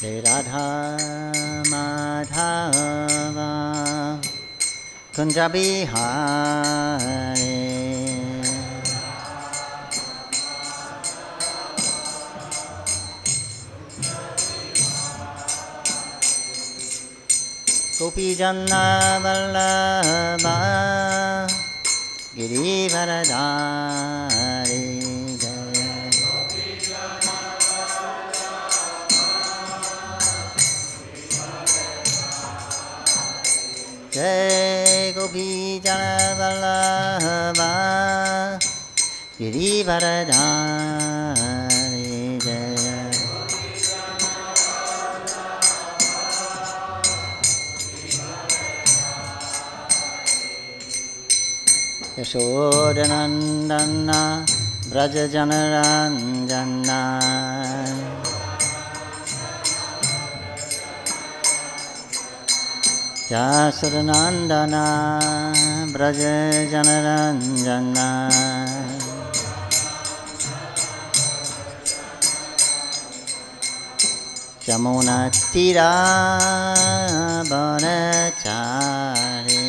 Radha Madhava Kunja Bihari Gopi Janna Vallabha Girivardhari Jai Gopi Janna Vallabha Girivardhari Jai Yashodanandana Braja Janaranjana Yashodanandana Braja Janaranjana Jamuna Tira Banachari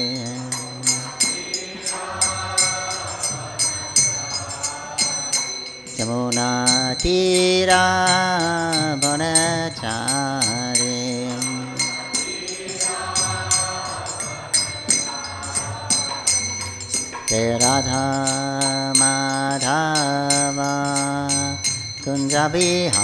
Jamuna Tira Banachari Radha Madhava Kunja Bihari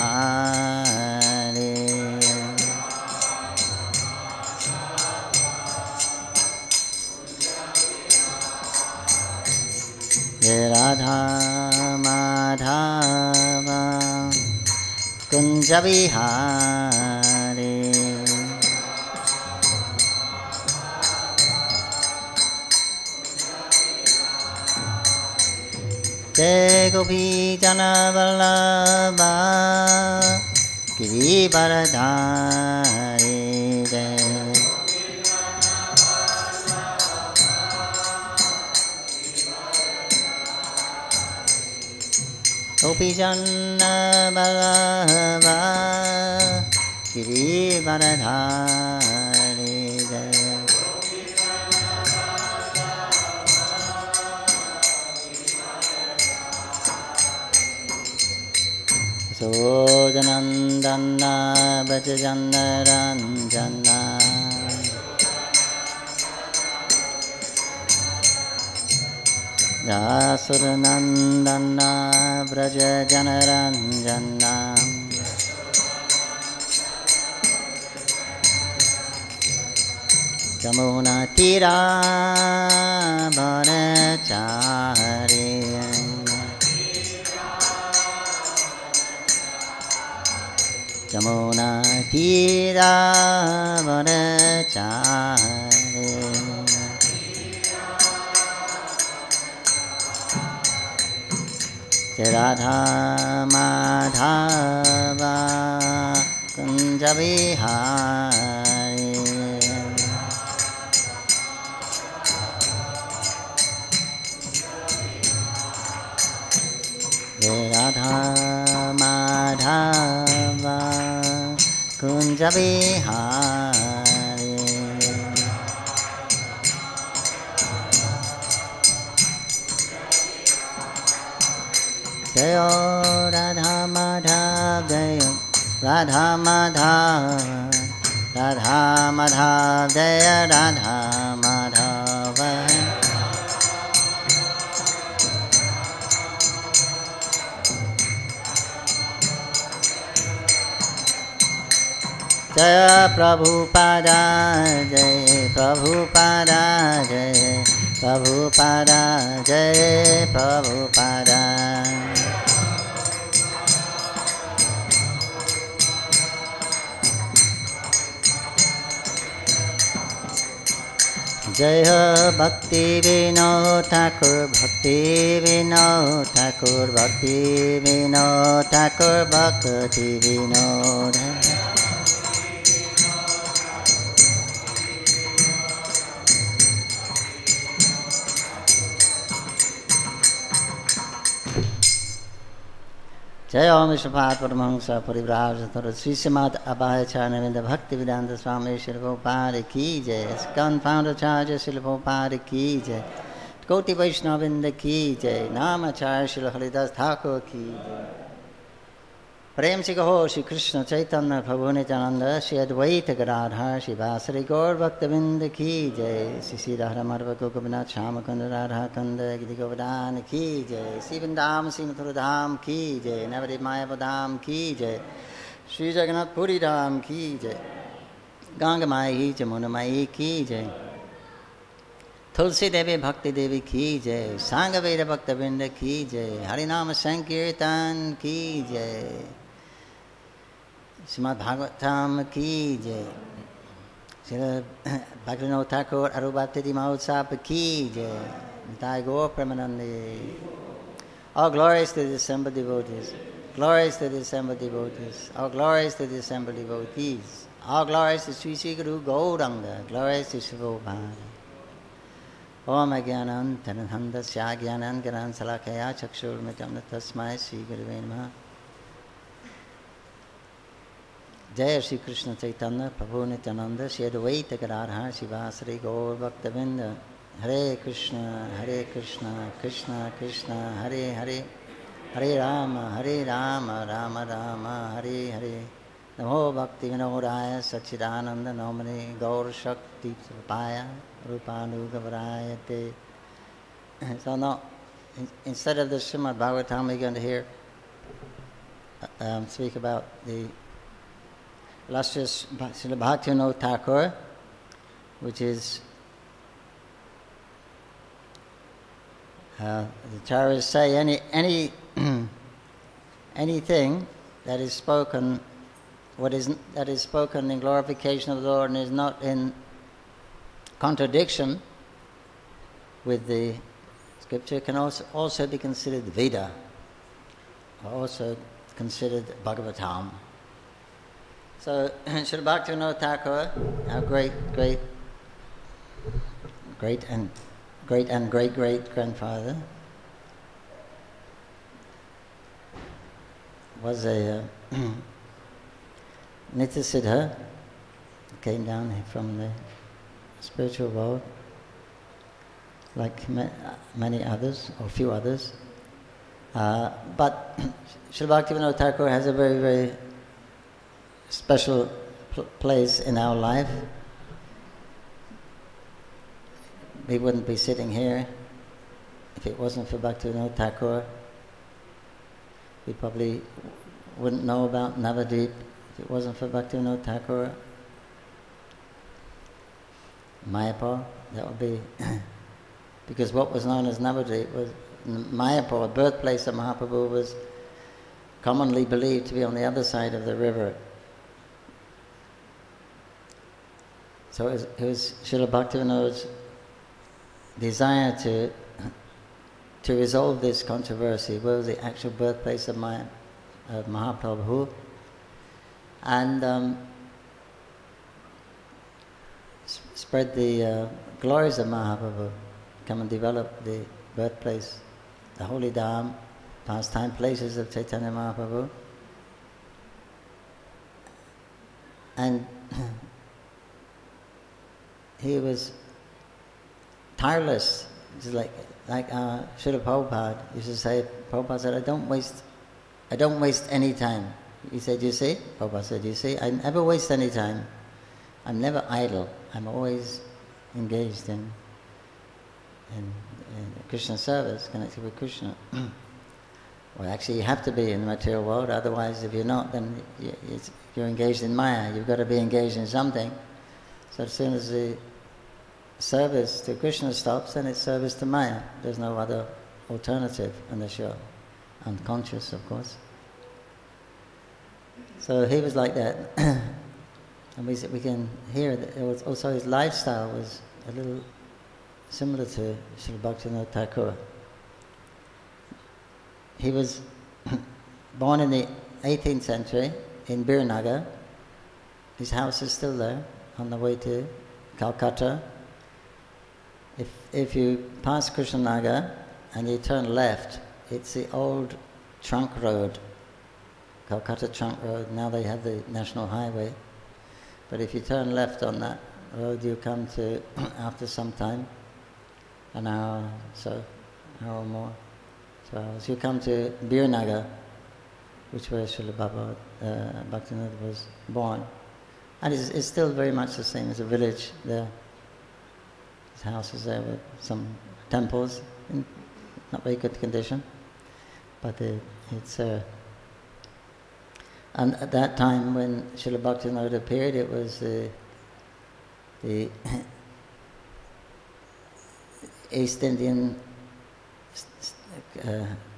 Radha Madhava Kunja Bihari Jai Gopi Janna Vallabha Girivardhari Jai Gopi Janna Vallabha Girivardhari Jai Sojanandana Bhajajannaranjana Yasuranandana Brajajanaranjana Jamuna Tira Banachari Jamuna Tira Banachari Radha Madhava Kunja Bihari Radha Madhava Kunja Bihari Jayo Radha Madhava Jayo Radha Madhava Radha Madhava Jaya Radha Madhava Jaya Prabhupada Jaya Prabhupada Jaya Prabhupada Jaya Prabhupada Jaya Bhaktivinod Thakur Bhaktivinod Thakur Bhaktivinod Thakur Bhaktivinod Jai Om Vishwapad Paramahamsa Parivrajatara Sri Srimad Abhayacharnavinda Bhaktivedanta Swami Srila Prabhupada Ki Jai, Skand Founder Charger Srila Prabhupada Ki Jai, Koti Vaishnavinda Ki Jai, Namacharya Srila Haridas Thakur Ki Jai. Prem Se Kaho Shri Krishna Chaitanya Prabhu Nityananda Shri Advaita Gadadhar Shri Vasari Gaur Bhaktivinda Ki Jai, Shri Sri Radha Madhava Gokubinath Shamakunda Radha Kunda Gidi Govardhana Ki Jai, Shri Vrindam Shri Mathura Dham Ki Jai, Navadip Mayapur Dham Ki Jai, Shri Jagannath Puri Dham Ki Jai, Ganga Mai Jamuna Mai Ki Jai, Tulsi Devi Bhakti Devi Ki Jai, Sangha Veda Bhaktavinda Ki Jai, Harinama Sankirtan Ki Jai, Srimad Bhagavatam Ki Jai, Srila Bhaktivinod Thakur Arubhaptiti Mahotsav Ki Jai, Nitai Gaur Premanandi. All glories to the assembled devotees, glories to the assembled devotees, all glories to the assembled devotees, all glories to Sri Sri Guru Gauranga, glories to Sri Prabhupada. Om Agyanam Tanandasya Agyanan Ganan Salakaya Chakshur Mitam Tasmai Sri Guruve Namaha. Jai Shri Krishna Chaitanya Prabhu Nityananda Shri Advaita Gadadhar Shivasari Gaur Bhaktavinda. Hare Krishna Krishna Krishna Hare Hare, Hare Rama Rama Rama Hare Hare. Namo Bhaktivinodaya Sachidananda Namane Gaur Shakti Sapaya Rupanugavarayate. So now, instead of the Srimad Bhagavatam, we're going to hear speak about the illustrious Srila Bhaktivinod Thakur, which is the Acharyas say anything that is spoken, that is spoken in glorification of the Lord and is not in contradiction with the scripture can also be considered Veda, or also considered Bhagavatam. So Srila Bhaktivinod Thakur, our great grandfather, was a Nityasiddha, came down from the spiritual world, like many others, or few others. But Srila Bhaktivinod Thakur has a very, very special place in our life. We wouldn't be sitting here if it wasn't for Bhaktivinod Thakur. We probably wouldn't know about Navadvip if it wasn't for Bhaktivinod Thakur. Mayapur, that would be because what was known as Navadvip was Mayapur, the birthplace of Mahaprabhu, was commonly believed to be on the other side of the river. So it was Srila Bhaktivinod's desire to resolve this controversy. Where was the actual birthplace of Mahaprabhu? And spread the glories of Mahaprabhu, come and develop the birthplace, the holy dham, pastime places of Chaitanya Mahaprabhu. And he was tireless, just like Srila Prabhupada used to say. Prabhupada said, I don't waste any time. He said, you see? Prabhupada said, you see, I never waste any time. I'm never idle. I'm always engaged in Krishna service, connected with Krishna. Well, actually, you have to be in the material world. Otherwise, if you're not, then you're engaged in Maya. You've got to be engaged in something. So as soon as the service to Krishna stops, then it's service to Maya. There's no other alternative unless you're unconscious, of course. So he was like that. And we can hear that it was also his lifestyle was a little similar to Srila Bhaktivinod Thakur. He was born in the 18th century in Birnagar. His house is still there on the way to Calcutta. If you pass Krishnanagar and you turn left, it's the old trunk road Calcutta Trunk Road. Now they have the National Highway. But if you turn left on that road, you come to, after some time, an hour or more, 2 hours, you come to Birnagar, which where Srila Bhaktivinod was born. And it's still very much the same as a village there. His house is there with some temples in not very good condition, but it's and at that time when Srila Bhaktivinod appeared, it was the East Indian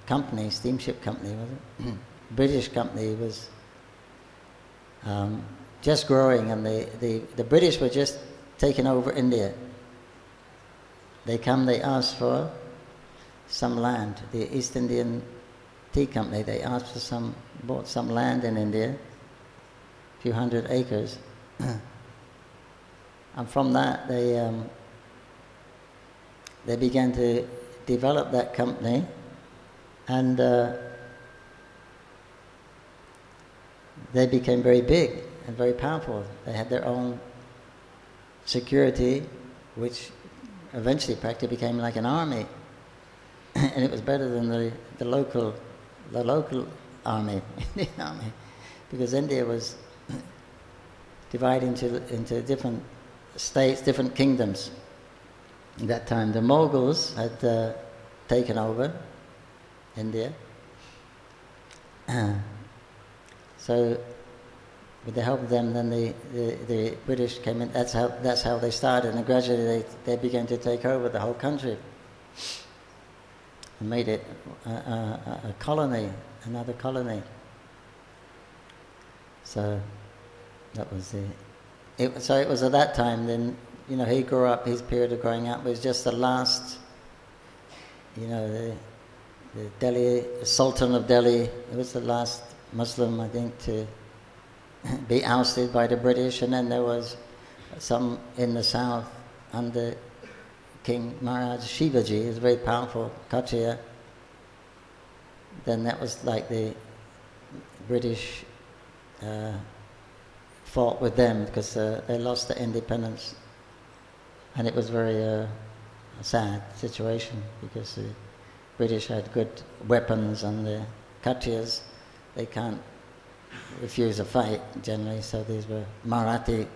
company, steamship company, was it? British company was just growing, and the British were just taking over India. They asked for some land. The East Indian Tea Company, they asked for bought some land in India, a few hundred acres. And from that they began to develop that company, and they became very big and very powerful. They had their own security, which eventually practically became like an army. And it was better than the local army, Indian army, because India was divided into different states, different kingdoms. At that time, the Mughals had taken over India. So, with the help of them, then the British came in. That's how they started, and gradually they began to take over the whole country and made it a colony, another colony. So that was so it was at that time. Then he grew up. His period of growing up was just the last. The Delhi Sultan of Delhi. It was the last Muslim, I think, to be ousted by the British, and then there was some in the south under King Maharaj Shivaji. He was very powerful, Kshatriya. Then that was like the British fought with them because they lost their independence, and it was very a sad situation because the British had good weapons, and the Kshatriyas, they can't refuse a fight generally, so these were Marathi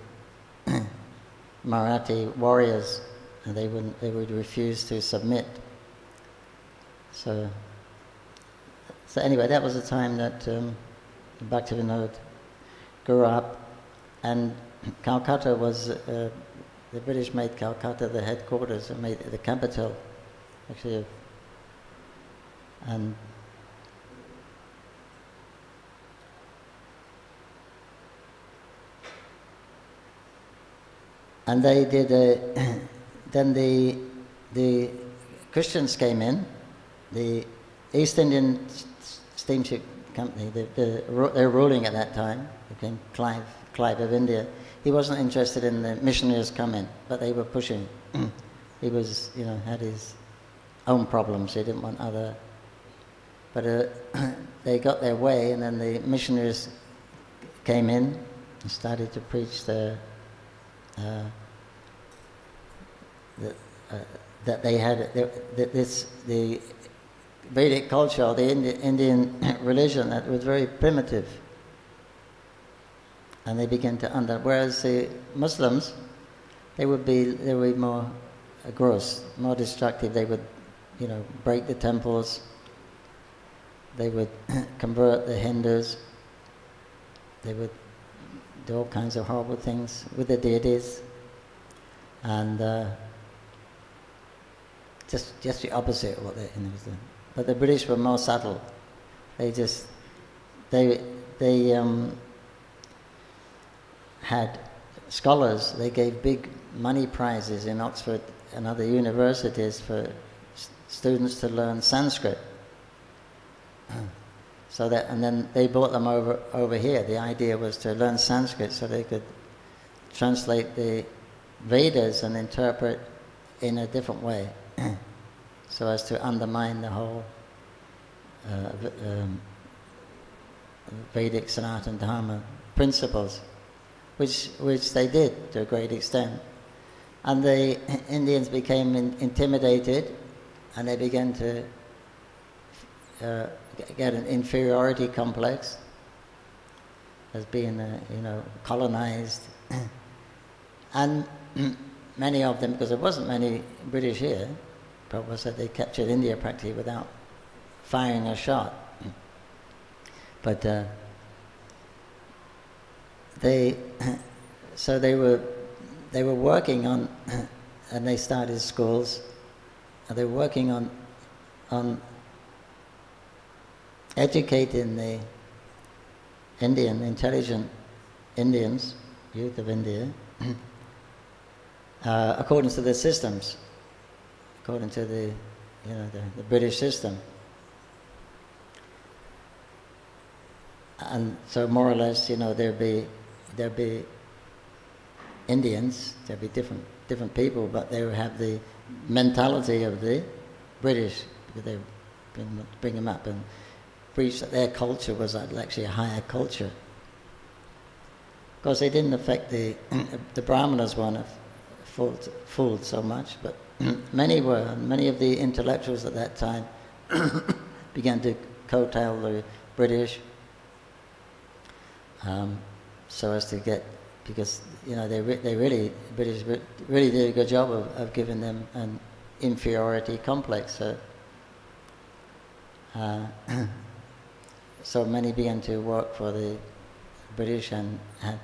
warriors, and they would refuse to submit. So anyway, that was the time that Bhaktivinod grew up, and Calcutta was the British made Calcutta the headquarters, and made it the capital, actually, and they did then the Christians came in, the East Indian Steamship Company, they're ruling at that time, became Clive of India. He wasn't interested in the missionaries coming, but they were pushing. He was, had his own problems. He didn't want other. But they got their way, and then the missionaries came in and started to preach that they had the Vedic culture, or the Indian religion, that was very primitive, and they began to whereas the Muslims, they would be more gross, more destructive. They would, break the temples. They would convert the Hindus. They would do all kinds of horrible things with the deities, and just the opposite of what the Hindus did. But the British were more subtle. They had scholars. They gave big money prizes in Oxford and other universities for students to learn Sanskrit. And then they brought them over here. The idea was to learn Sanskrit so they could translate the Vedas and interpret in a different way, so as to undermine the whole Vedic Sanatana Dharma principles, which they did to a great extent. And the Indians became intimidated, and they began to get an inferiority complex as being, colonized. And many of them, because there wasn't many British here, Prabhupada said they captured India practically without firing a shot. But they were working on, and they started schools, and they were working on educating the intelligent Indians, youth of India, according to the systems, according to the British system. And so more or less, there'd be Indians, there'd be different people, but they would have the mentality of the British, because they bring them up and preach that their culture was actually a higher culture. Of course, they didn't affect the Brahmanas weren't fooled so much, but many were. And many of the intellectuals at that time began to coattail the British, so as to get, because British really did a good job of giving them an inferiority complex. So many began to work for the British and had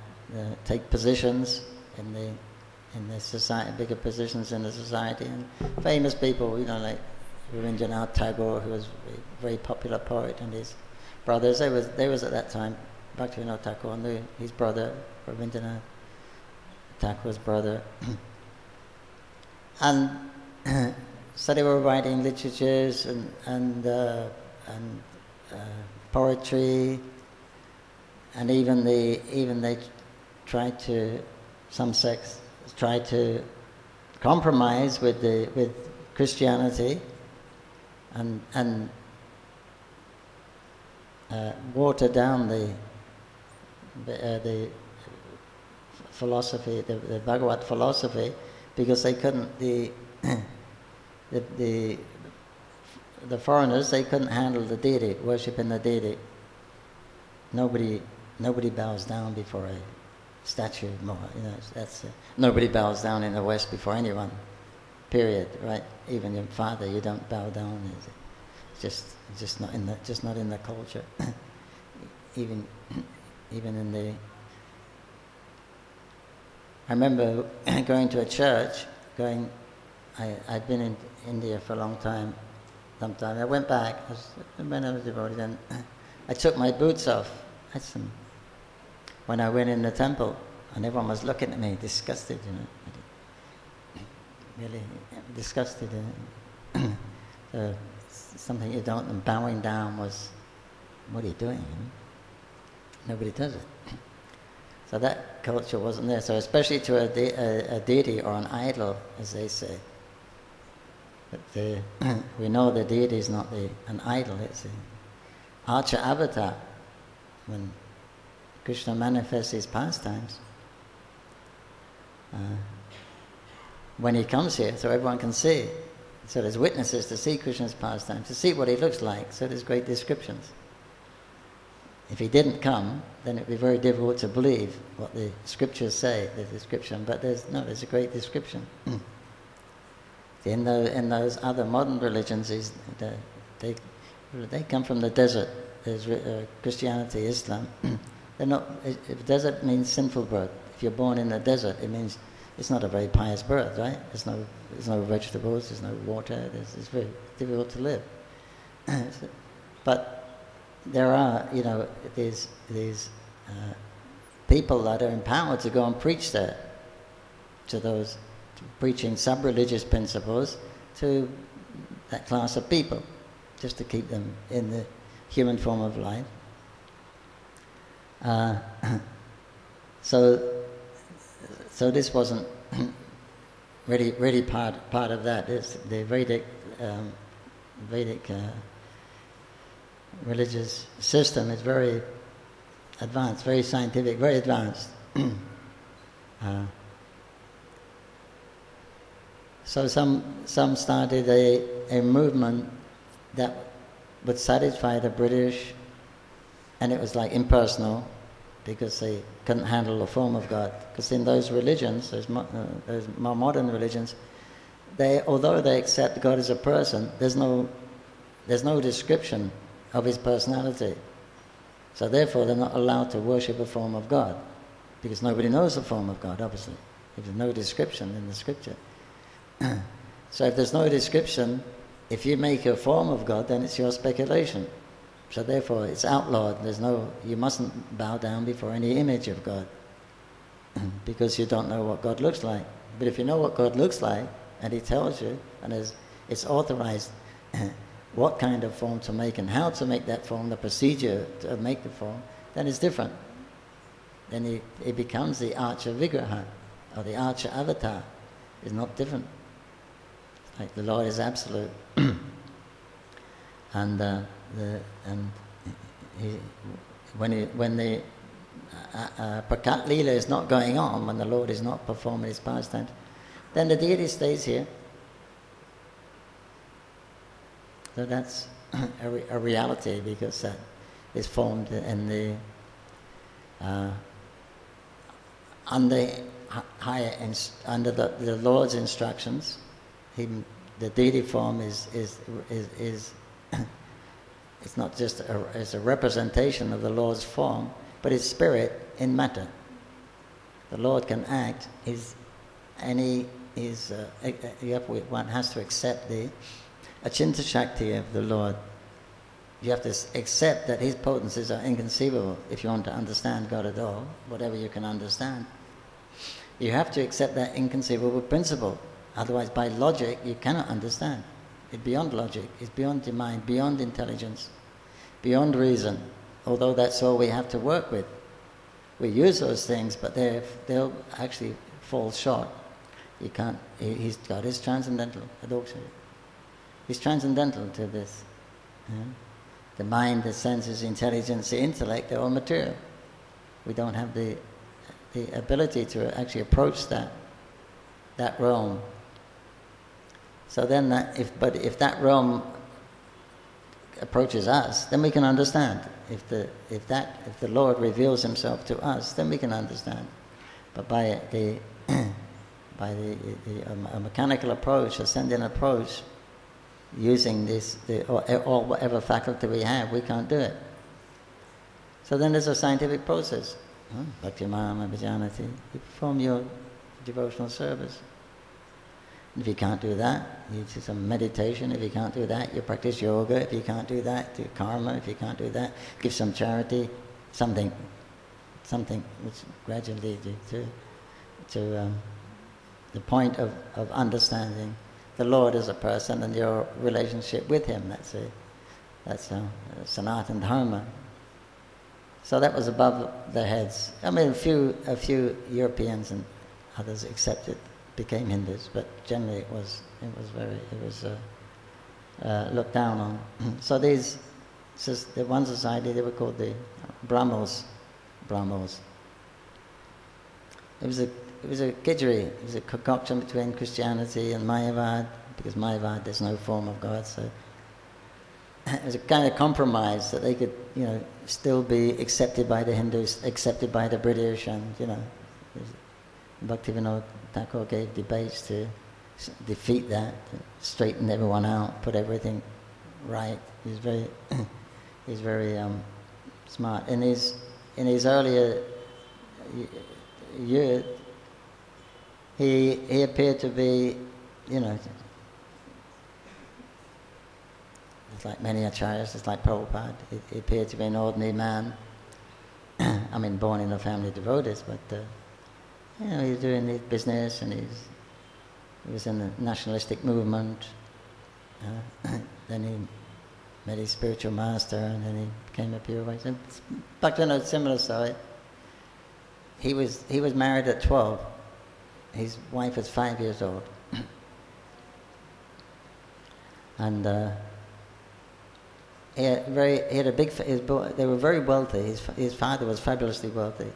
take positions in the society, bigger positions in the society, and famous people, like Rabindranath Tagore, who was a very popular poet, and his brothers. They was at that time. Bhaktivinod Thakur knew his brother, Rabindranath Thakur's brother, and so they were writing literatures and poetry, and even they tried to, some sects tried to compromise with Christianity and water down the philosophy, the Bhagavad philosophy, because they couldn't, the foreigners, they couldn't handle the deity, worshipping the deity. Nobody bows down before a statue more. Nobody bows down in the West before anyone. Period. Right? Even your father, you don't bow down. It's just not in the culture. even in the. I remember going to a church. I'd been in India for a long time. I went back. When I was devoted, and I took my boots off. When I went in the temple, and everyone was looking at me, disgusted, really disgusted. Something you don't, and bowing down was, what are you doing? Nobody does it. So that culture wasn't there. So especially to a deity or an idol, as they say. But we know the deity is not an idol, it's an Archa avatar. When Krishna manifests his pastimes, when he comes here, so everyone can see. So there's witnesses to see Krishna's pastimes, to see what he looks like. So there's great descriptions. If he didn't come, then it'd be very difficult to believe what the scriptures say, the description. But there's a great description. In those other modern religions, they come from the desert. There's Christianity, Islam. Desert means sinful birth. If you're born in the desert, it means it's not a very pious birth, right? There's no vegetables, there's no water. It's very difficult to live. But there are, these people that are empowered to go and preach there, to those preaching sub-religious principles to that class of people, just to keep them in the human form of life. So this wasn't really part of that. It's the Vedic religious system is very advanced, very scientific, very advanced. So some started a movement that would satisfy the British, and it was like impersonal, because they couldn't handle the form of God. Because in those religions, those more modern religions, although they accept God as a person, there's no description of his personality. So therefore they're not allowed to worship a form of God, because nobody knows the form of God, obviously, if there's no description in the scripture. So if there's no description, if you make a form of God, then it's your speculation. So therefore it's outlawed. You mustn't bow down before any image of God, because you don't know what God looks like. But if you know what God looks like, and he tells you, and it's authorized what kind of form to make and how to make that form, the procedure to make the form, then it's different. Then it becomes the Archa Vigraha, or the Archa Avatar. It's not different. Like the Lord is absolute. And when the Prakat Leela is not going on, when the Lord is not performing his pastimes, then the deity stays here. So that's a reality, because that is formed in the under the Lord's instructions. The deity form is it's not just it's a representation of the Lord's form, but it's spirit in matter. The Lord can act. One has to accept the Achinta Shakti of the Lord. You have to accept that his potencies are inconceivable if you want to understand God at all, whatever you can understand. You have to accept that inconceivable principle. Otherwise, by logic, you cannot understand. It's beyond logic. It's beyond the mind, beyond intelligence, beyond reason. Although that's all we have to work with. We use those things, but they'll actually fall short. You can't. God is transcendental. He's transcendental to this. Yeah? The mind, the senses, the intelligence, the intellect, they're all material. We don't have the ability to actually approach that realm. So then, if that realm approaches us, then we can understand. If the Lord reveals himself to us, then we can understand. But by a mechanical approach, ascending approach, using or whatever faculty we have, we can't do it. So then there's a scientific process. Bhakti-mama bhajanati. You perform your devotional service. If you can't do that, you do some meditation. If you can't do that, you practice yoga. If you can't do that, do karma. If you can't do that, give some charity. Something which gradually leads you to the point of understanding the Lord as a person and your relationship with him. That's Sanatana Dharma. So that was above their heads. I mean, a few Europeans and others accepted, became Hindus, but generally it was looked down on. So the one society, they were called the Brahmos. It was a kidgery. It was a concoction between Christianity and Mayavad, because Mayavad there's no form of God. So it was a kind of compromise that they could, still be accepted by the Hindus, accepted by the British, and Bhaktivinod Thakur gave debates to defeat that, to straighten everyone out, put everything right. He's very smart. In his earlier years, he appeared to be, it's like many acharyas, it's like Prabhupada. He appeared to be an ordinary man. I mean, born in a family of devotees, but he's doing his business, and he was in the nationalistic movement. Then he met his spiritual master, and then he became a pure. So Bhaktivinod, similar story. He was married at 12. His wife was 5 years old, he had a big. They were very wealthy. His father was fabulously wealthy,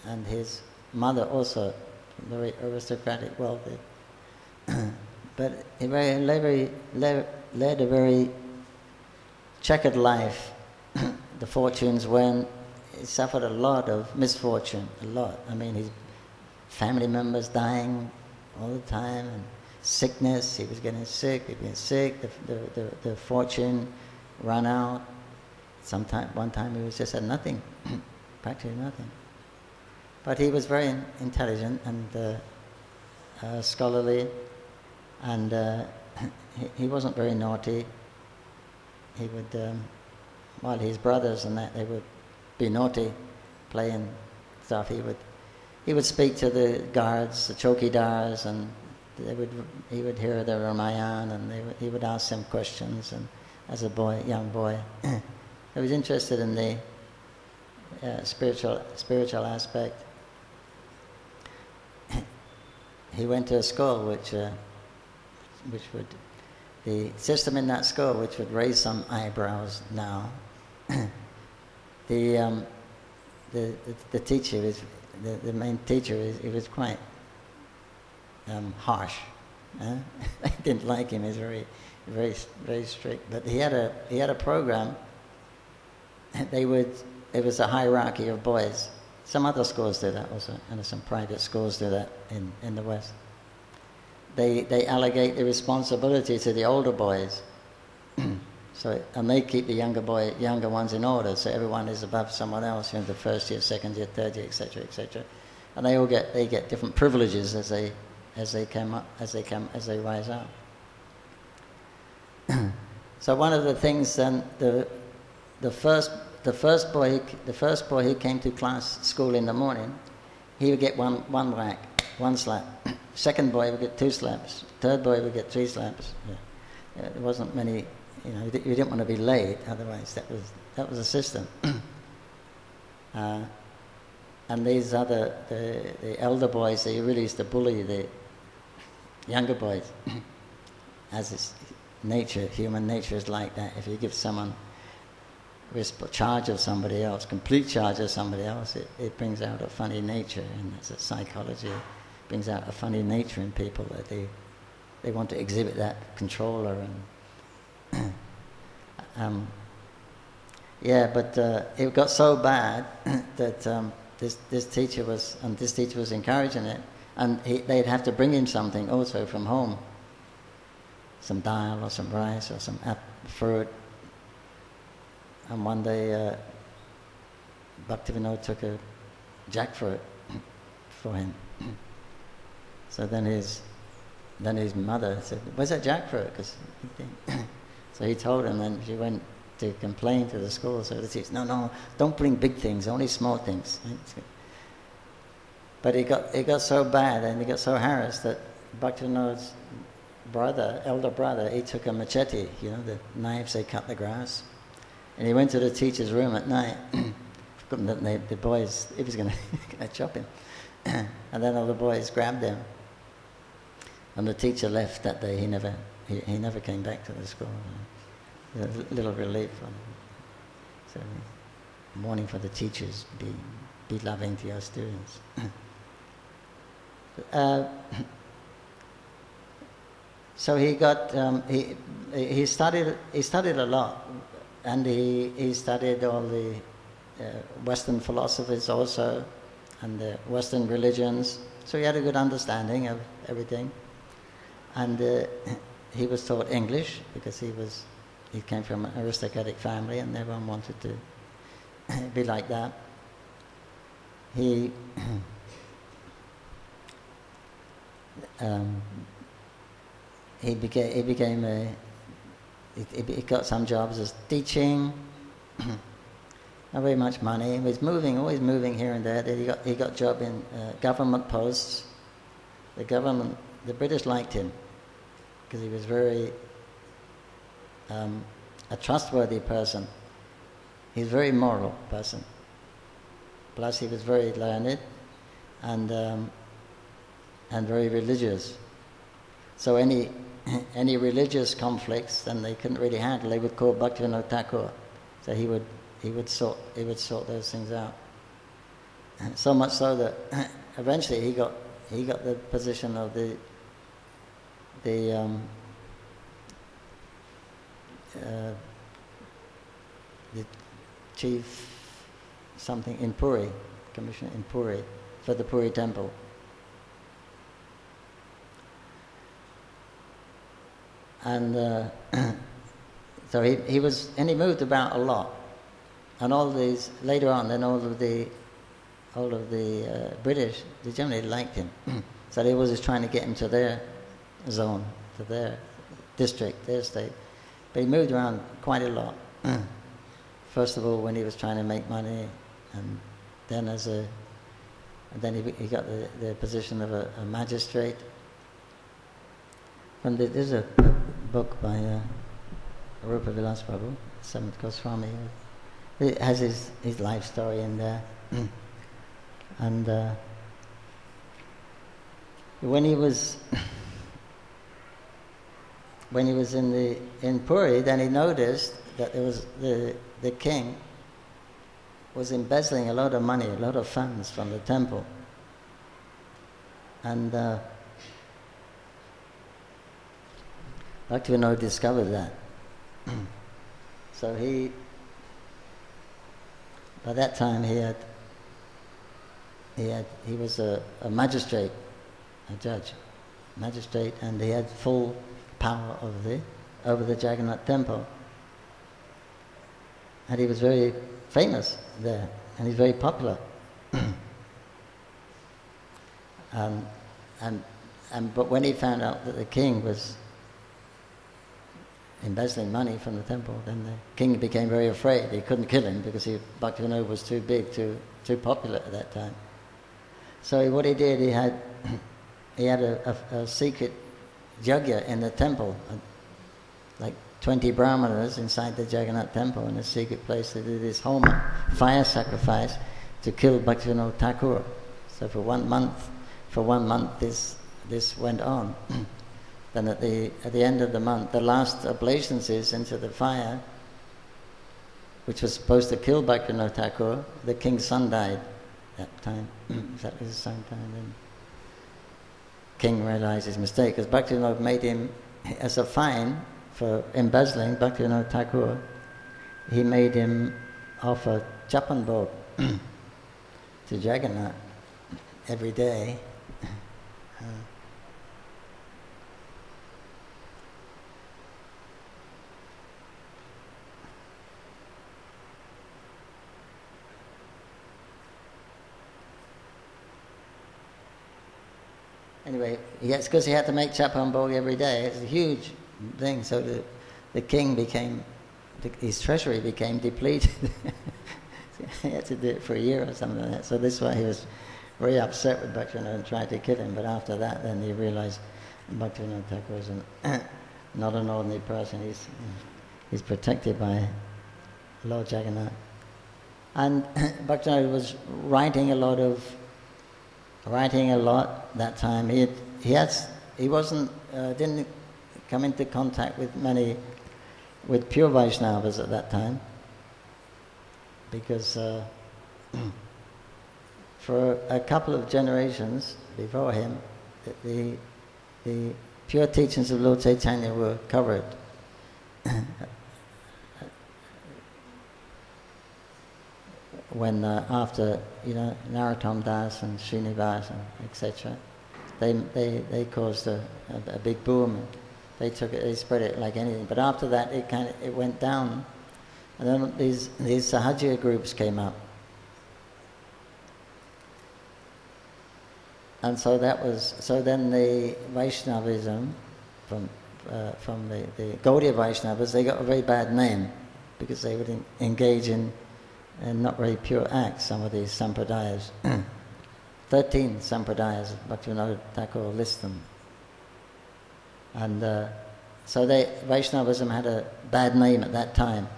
and his mother also very aristocratic, wealthy. But he led a very checkered life. The fortunes when he suffered a lot of misfortune, a lot. I mean, his family members dying all the time, and sickness. He was getting sick. The fortune ran out. One time he was just had nothing, practically nothing. But he was very intelligent and scholarly, and he wasn't very naughty. He would, while his brothers and that, they would be naughty, playing stuff. He would speak to the guards, the chowkidars, and he would hear their Ramayan, and he would ask them questions. And as a young boy, he was interested in the spiritual aspect. He went to a school which would, the system in that school which would raise some eyebrows now. The teacher the main teacher he was quite harsh. I didn't like him. He was very strict. But he had a program. It was a hierarchy of boys. Some other schools do that also, and some private schools do that in the West. They allocate the responsibility to the older boys, and they keep the younger ones in order. So everyone is above someone else. The first year, second year, third year, etc., etc. And they get different privileges as they rise up. So one of the things then the first boy who came to school in the morning, he would get one whack, one slap. Second boy would get 2 slaps. Third boy would get 3 slaps. There wasn't many. You didn't want to be late, otherwise that was the system. And these the elder boys, they really used to bully the younger boys. As is nature, human nature is like that. If you give someone charge of somebody else, complete charge of somebody else, it brings out a funny nature, and that's a psychology. It brings out a funny nature in people that they want to exhibit that controller and. But it got so bad that this teacher was encouraging it, and they'd have to bring him something also from home, some dal or some rice or some fruit. And one day, Bhaktivinod took a jackfruit for him. So then his mother said, "Where's that jackfruit?" So he told him, and she went to complain to the school. So the teacher, no, don't bring big things, only small things. But it got so bad, and he got so harassed that Bhaktivinod's elder brother, he took a machete, the knives they cut the grass, and he went to the teacher's room at night. The boys, he was going to chop him, and then all the boys grabbed him, and the teacher left that day. He never came back to the school. A little relief from him. So, warning for the teachers: be loving to your students. So he got he studied a lot, and he studied all the Western philosophies also, and the Western religions. So he had a good understanding of everything, and he was taught English because he came from an aristocratic family, and everyone wanted to be like that. He got some jobs as teaching. Not very much money. He was always moving here and there. He got job in government posts. The British liked him because he was very a trustworthy person. He's a very moral person. Plus, he was very learned and very religious. So any any religious conflicts, then they couldn't really handle. They would call Bhaktivinod Thakur, so he would sort those things out. So much so that eventually he got the position of the chief something in Puri, commissioner in Puri, for the Puri temple. And so he moved about a lot, and all these later on, then all of the British, they generally liked him, so they was just trying to get him to their zone, to their district, their state. But he moved around quite a lot. First of all, when he was trying to make money, and then he got the position of a magistrate. And there's a book by Rupa Vilas Prabhu, Seventh Goswami. It has his life story in there. And when he was in Puri, then he noticed that there was the king was embezzling a lot of money, a lot of funds from the temple. And Bhaktivinod discovered that. So by that time he was a magistrate, a judge, and he had full power over the Jagannath temple. And he was very famous there, and he's very popular. But when he found out that the king was embezzling money from the temple, then the king became very afraid. He couldn't kill him because Bhaktivinoda was too big, too popular at that time. So what he did, he had a secret yajna in the temple, like 20 brahmanas inside the Jagannath temple in a secret place. They did this homa, fire sacrifice, to kill Bhaktivinoda Thakur. So for one month this went on. Then at the end of the month, the last obeisances into the fire, which was supposed to kill Bhaktivinoda Thakur, the king's son died that time. Exactly the same time. Then king realized his mistake, because Bhaktivinoda made him, as a fine for embezzling Bhaktivinoda Thakur, he made him offer chapan bhog to Jagannath every day. Anyway, yes, because he had to make chapan bhog every day. It's a huge thing. So the king his treasury became depleted. He had to do it for a year or something like that. So this is why he was very upset with Bhaktivinoda and tried to kill him. But after that, then he realized Bhaktivinoda Thakur was not an ordinary person. He's protected by Lord Jagannath. And Bhaktivinoda was writing a lot that time. He didn't come into contact with pure Vaishnavas at that time, because for a couple of generations before him, the pure teachings of Lord Chaitanya were covered. When after Narottam Das and Srinivas and etc., they caused a big boom. They spread it like anything. But after that, it went down, and then these Sahaja groups came up, and so then the Vaishnavism from the Gaudiya Vaishnavas, they got a very bad name because they would engage in not very pure acts, some of these sampradayas. 13 sampradayas, Bhaktivinoda Thakur lists them. And so Vaishnavism had a bad name at that time.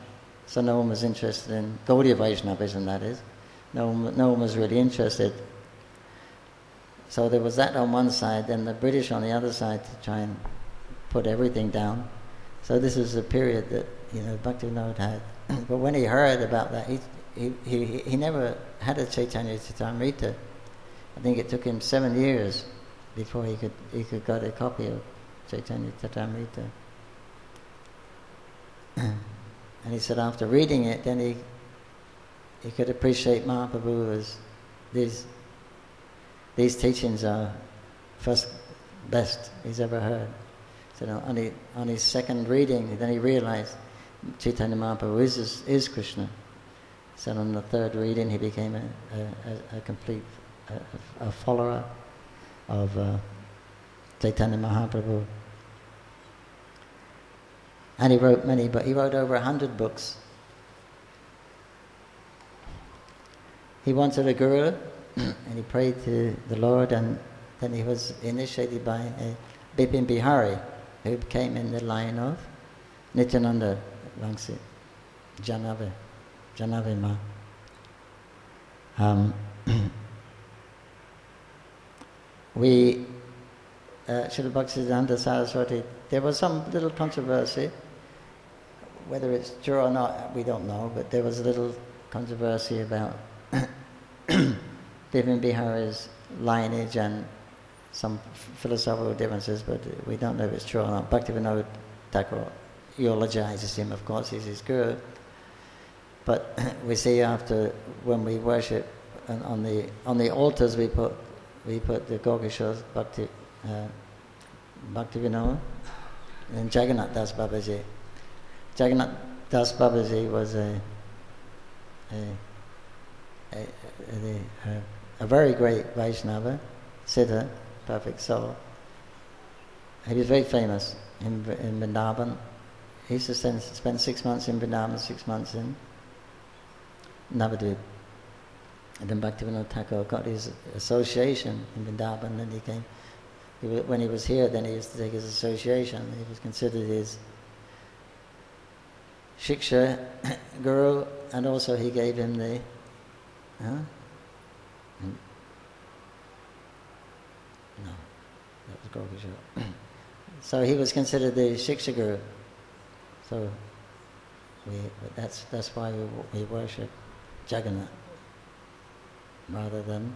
So no one was interested in Gaudiya Vaishnavism, that is. No one was really interested. So there was that on one side, then the British on the other side to try and put everything down. So this is a period that Bhaktivinod had. But when he heard about that, he never had a Chaitanya Charitamrita. I think it took him 7 years before he could get a copy of Chaitanya Charitamrita. And he said after reading it, then he could appreciate Mahaprabhu as these teachings are first best he's ever heard. So on his second reading, then he realized Chaitanya Mahaprabhu is Krishna. So on the third reading, he became a complete a follower of Chaitanya Mahaprabhu. And he wrote many, but he wrote over 100 books. He wanted a guru, and he prayed to the Lord, and then he was initiated by Bipin Bihari, who came in the line of Nityananda Vangsit, Janave Ma. Srila Bhaktisiddhanta Saraswati, there was some little controversy. Whether it's true or not, we don't know, but there was a little controversy about Bipin Bihari's lineage and some philosophical differences, but we don't know if it's true or not. Bhaktivinod Thakur eulogizes him, of course, he's his guru. But we see after, when we worship, and on the altars we put the Gokishore Bhaktivinod and Jagannath Das Babaji. Jagannath Das Babaji was a very great Vaishnava, Siddha, perfect soul. He was very famous in Vrindavan. He used to spend 6 months in Vrindavan, 6 months in Navadvip. And then Bhaktivinod Thakur got his association in Vrindavan, and he came. When he was here, then he used to take his association. He was considered his Shiksha Guru, and also he gave him the no, that was Gokishore. So he was considered the Shiksha Guru. So that's why we worship Jagannath rather than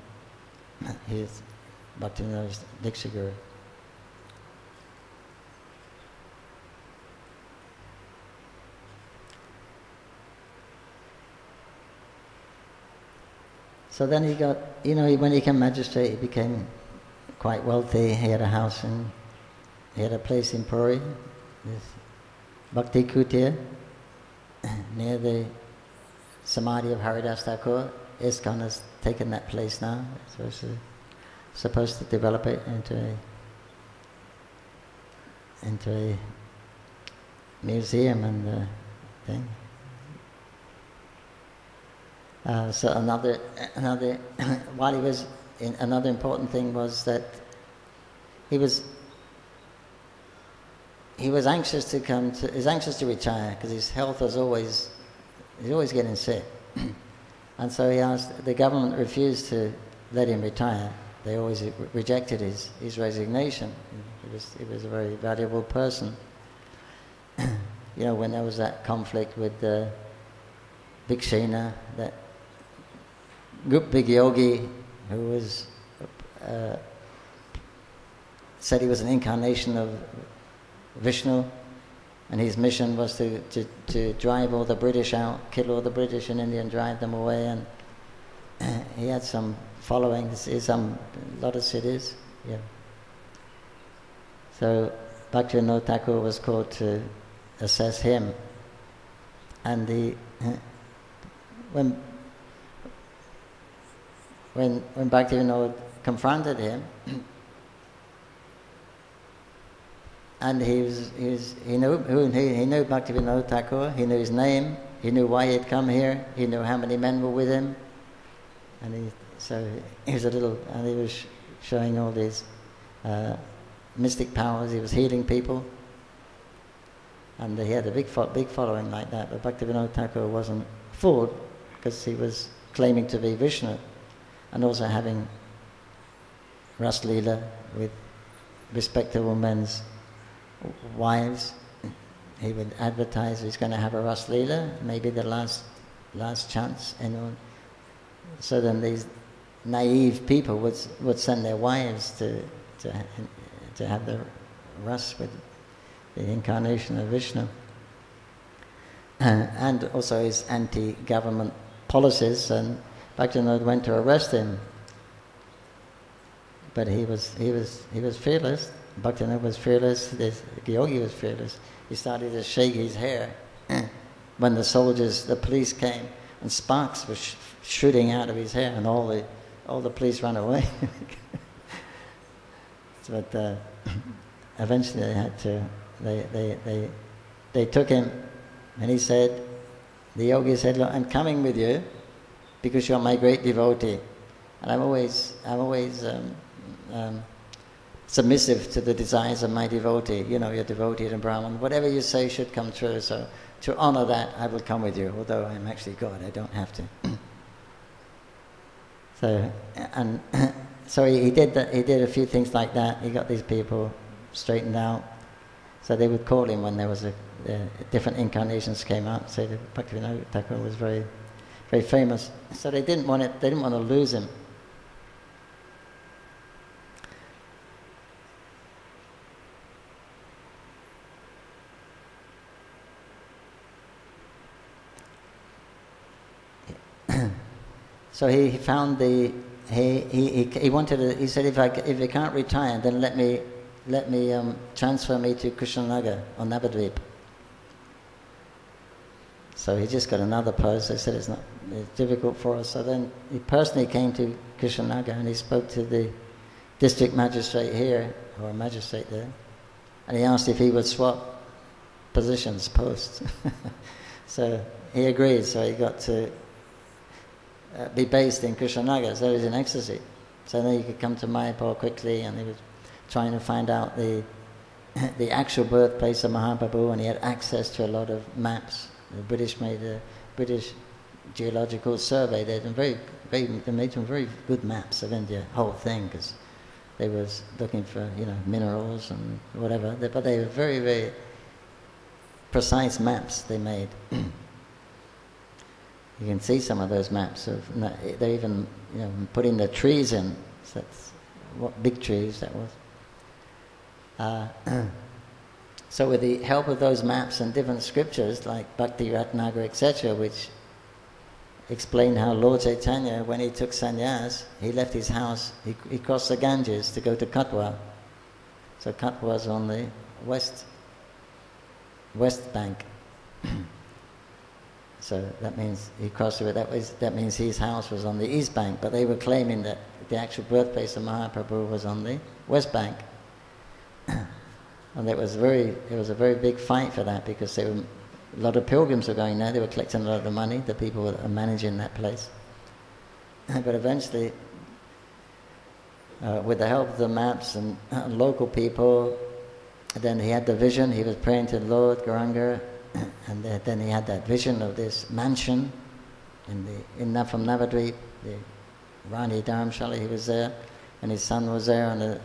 his Bhaktivinod's Diksha Guru. So then he got, when he became magistrate, he became quite wealthy. He had a house he had a place in Puri, this Bhakti Kutir, near the Samadhi of Haridas Thakur. ISKCON has taken that place now. So it's supposed to develop it into a museum and thing. So another while he was in, another important thing was that he was anxious to retire because his health was always getting sick. And so the government refused to let him retire. They always rejected his resignation. He was a very valuable person. When there was that conflict with Bhikshena, that big yogi who was said he was an incarnation of Vishnu, and his mission was to drive all the British out, kill all the British in India and drive them away. And he had some following in a lot of cities. Yeah. So Bhaktivinod Thakur was called to assess him, and when Bhaktivinod confronted him, and he knew Bhaktivinod Thakur, he knew his name, he knew why he had come here, he knew how many men were with him, and he was showing all these mystic powers. He was healing people, and he had a big following like that. But Bhaktivinod Thakur wasn't fooled because he was claiming to be Vishnu, and also having Ras Leela with respectable men's wives. He would advertise he's going to have a Ras Leela, maybe the last chance. So then these naive people would send their wives to have the Ras with the incarnation of Vishnu. And also his anti-government policies, and Bhaktivinod went to arrest him. But he was fearless. Bhaktivinod was fearless. This yogi was fearless. He started to shake his hair when the police came, and sparks were shooting out of his hair, and all the police ran away. But eventually they had to. They took him, and he said, the yogi said, "Look, I'm coming with you because you're my great devotee, and I'm always submissive to the desires of my devotee. You know, your devotee and Brahman. Whatever you say should come true. So to honor that, I will come with you. Although I'm actually God, I don't have to." So he did that. He did a few things like that. He got these people straightened out. So they would call him when there was different incarnations came out. So Bhaktivinod Thakur was very, very famous. So they didn't want to lose him. So he found he wanted. He said, if you can't retire, then let me transfer me to Krishnanagar on Navadvip. So he just got another post. They said it's difficult for us. So then he personally came to Krishnanagar and he spoke to the district magistrate here, or a magistrate there, and he asked if he would swap posts. So he agreed. So he got to be based in Krishnanagar. So he was in ecstasy. So then he could come to Mayapur quickly, and he was trying to find out the actual birthplace of Mahaprabhu, and he had access to a lot of maps. The British made a British Geological Survey. They made some very good maps of India, whole thing, because they was looking for minerals and whatever. But they were very, very precise maps they made. You can see some of those maps. They even putting the trees in. So that's what big trees that was. So with the help of those maps and different scriptures like Bhakti Ratnagara, etc., which explain how Lord Chaitanya, when he took sannyas, he left his house, he crossed the Ganges to go to Katwa. So Katwa is on the west bank. So that means he crossed it. That means his house was on the east bank, but they were claiming that the actual birthplace of Mahaprabhu was on the west bank. And it was a very big fight for that, because a lot of pilgrims were going there. They were collecting a lot of the money, the people that are managing that place. But eventually, with the help of the maps and local people, then he had the vision. He was praying to the Lord Gauranga, and then he had that vision of this mansion from Navadvip, the Rani Dharamshala. He was there, and his son was there, and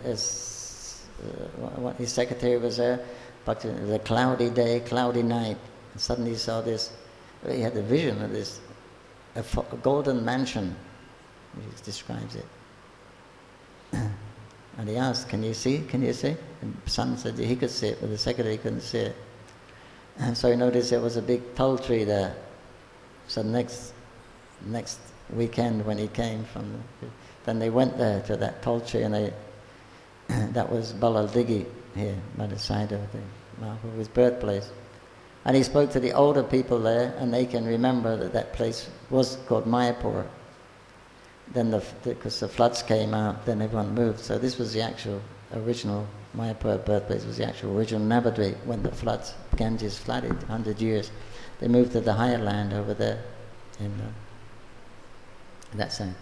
his secretary was there. But it was a cloudy day, cloudy night, and suddenly he saw this. He had the vision of this a golden mansion. He describes it. And he asked, "Can you see? Can you see?" And the son said he could see it, but the secretary couldn't see it. And so he noticed there was a big tall tree there. So next weekend when he came then they went there to that tall tree, and that was Balaldighi here by the side of his birthplace. And he spoke to the older people there, and they can remember that place was called Mayapur. Then because the floods came out, then everyone moved. So this was the actual original Mayapur birthplace, was the actual original Navadvip. When the Ganges flooded 100 years, they moved to the higher land over there in that side.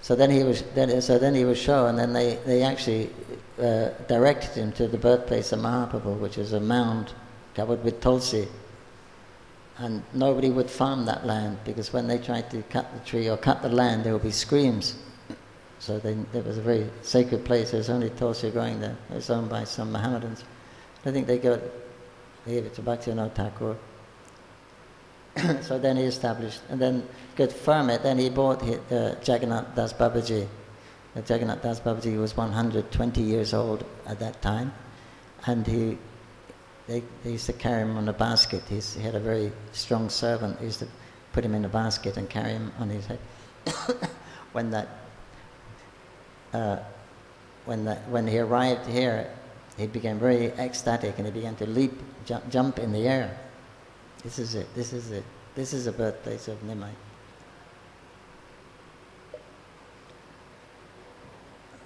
So then he was shown, and then they actually directed him to the birthplace of Mahaprabhu, which is a mound covered with tulsi. And nobody would farm that land, because when they tried to cut the tree or cut the land, there would be screams. So it was a very sacred place. There was only tulsi growing there. It was owned by some Mohammedans. I think they gave it to Bhaktivinod Thakur. So then he established, and then to confirm it, then he bought Jagannath Das Babaji. Jagannath Das Babaji was 120 years old at that time, and they used to carry him on a basket. He had a very strong servant who used to put him in a basket and carry him on his head. When he arrived here, he became very ecstatic and he began to leap, jump in the air. This is it. This is it. This is the birthplace of Nimai.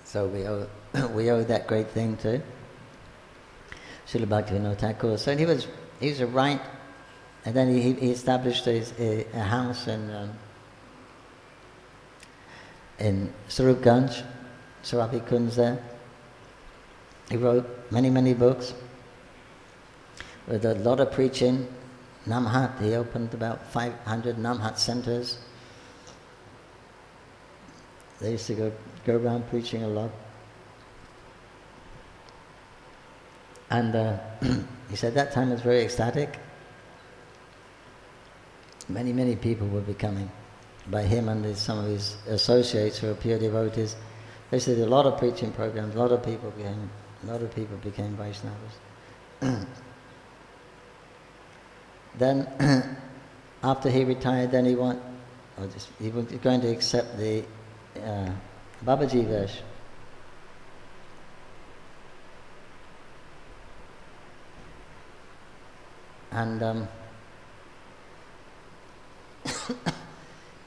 So we owe that great thing to Srila Bhaktivinod Thakur. So he was a right, and then he established a house in Sarupganj, Sarabi Kunj there. He wrote many books with a lot of preaching. Namhat, he opened about 500 Namhat centers. They used to go around preaching a lot. And he said that time was very ecstatic. Many people were becoming, by him and some of his associates who were pure devotees. They said a lot of preaching programs, a lot of people became Vaishnavas. Then, after he retired, then he was going to accept the Babaji Vesh. And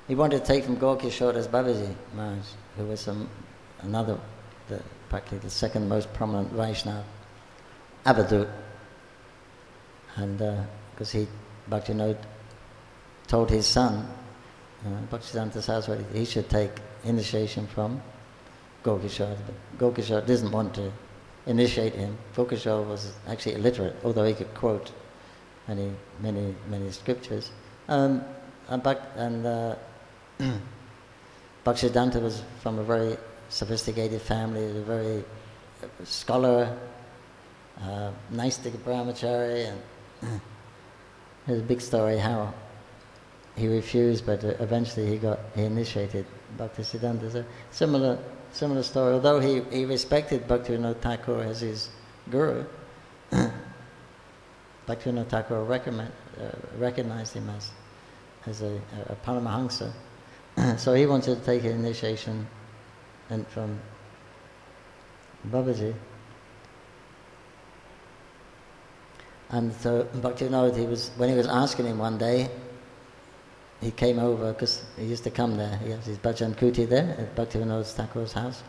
he wanted to take from Gaur-Kishore as Babaji Maharaj, who was practically the second most prominent Vaishnava, Avadut. And because Bhaktivinoda told his son, Bhaktisiddhanta Saraswati, he should take initiation from Gaur-Kishore. But Gaur-Kishore didn't want to initiate him. Gaur-Kishore was actually illiterate, although he could quote many scriptures. Bhaktisiddhanta was from a very sophisticated family, a very scholar, Naistika Brahmachari, and there's a big story how he refused, but eventually he initiated Bhaktisiddhanta. So similar story. Although he respected Bhaktivinoda Thakur as his guru, Bhaktivinoda Thakur recognized him as a Paramahansa. So he wanted to take an initiation from Babaji. And so Bhaktivinoda, when he was asking him one day, he came over, because he used to come there. He has his bhajan kuti there at Bhaktivinoda Thakur's house.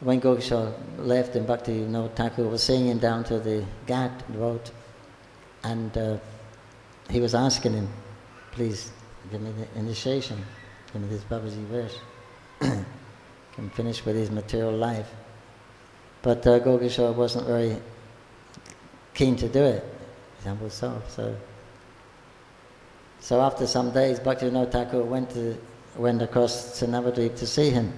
When Gaur-Kishore left and Bhaktivinoda Thakur was singing down to the Ghat road, and he was asking him, please give me the initiation, give me this Babaji verse, can finish with his material life. But Gaur-Kishore wasn't very keen to do it, his humble self. So after some days, Bhaktivinoda Thakur went across to Navadvip to see him.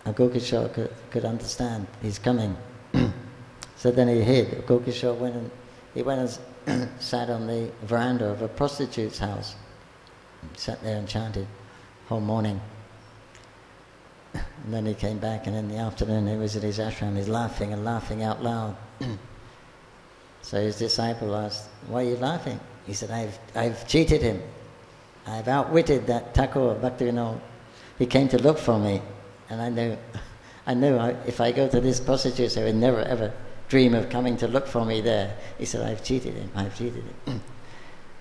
And Gaur-Kishore could understand he's coming. So then he hid. Gaur-Kishore went and sat on the veranda of a prostitute's house. Sat there and chanted whole morning. And then he came back, and in the afternoon he was at his ashram. He's laughing and laughing out loud. So his disciple asked, "Why are you laughing?" He said, I've cheated him. I've outwitted that Thakur, Bhaktivinoda. He came to look for me, and I knew if I go to this prostitute, he would never ever dream of coming to look for me there. He said, I've cheated him.